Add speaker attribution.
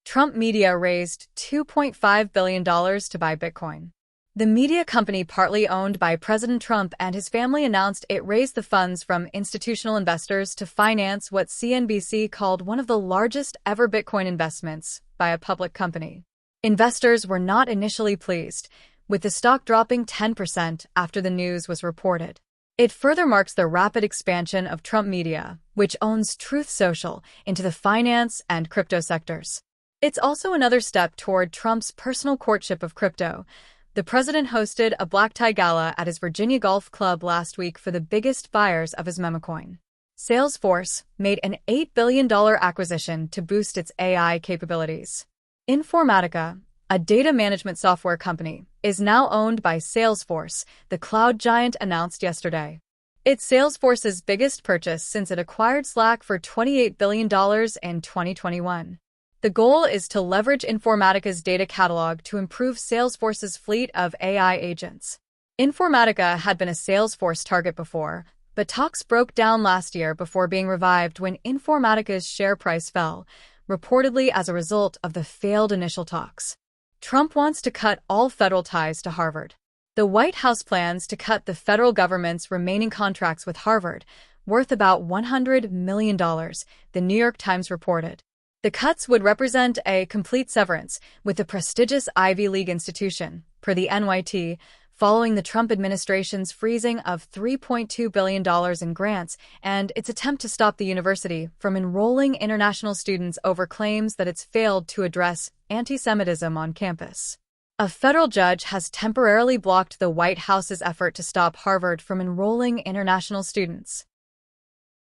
Speaker 1: Trump Media raised $2.5 billion to buy Bitcoin. The media company, partly owned by President Trump and his family, announced it raised the funds from institutional investors to finance what CNBC called one of the largest ever Bitcoin investments by a public company. Investors were not initially pleased, with the stock dropping 10% after the news was reported. It further marks the rapid expansion of Trump Media, which owns Truth Social, into the finance and crypto sectors. It's also another step toward Trump's personal courtship of crypto. The president hosted a black tie gala at his Virginia Golf Club last week for the biggest buyers of his memecoin. Salesforce made an $8 billion acquisition to boost its AI capabilities. Informatica, a data management software company, is now owned by Salesforce, the cloud giant announced yesterday. It's Salesforce's biggest purchase since it acquired Slack for $28 billion in 2021. The goal is to leverage Informatica's data catalog to improve Salesforce's fleet of AI agents. Informatica had been a Salesforce target before, but talks broke down last year before being revived when Informatica's share price fell, reportedly as a result of the failed initial talks. Trump wants to cut all federal ties to Harvard. The White House plans to cut the federal government's remaining contracts with Harvard, worth about $100 million, the New York Times reported. The cuts would represent a complete severance with the prestigious Ivy League institution, per the NYT, following the Trump administration's freezing of $3.2 billion in grants and its attempt to stop the university from enrolling international students over claims that it's failed to address anti-Semitism on campus. A federal judge has temporarily blocked the White House's effort to stop Harvard from enrolling international students.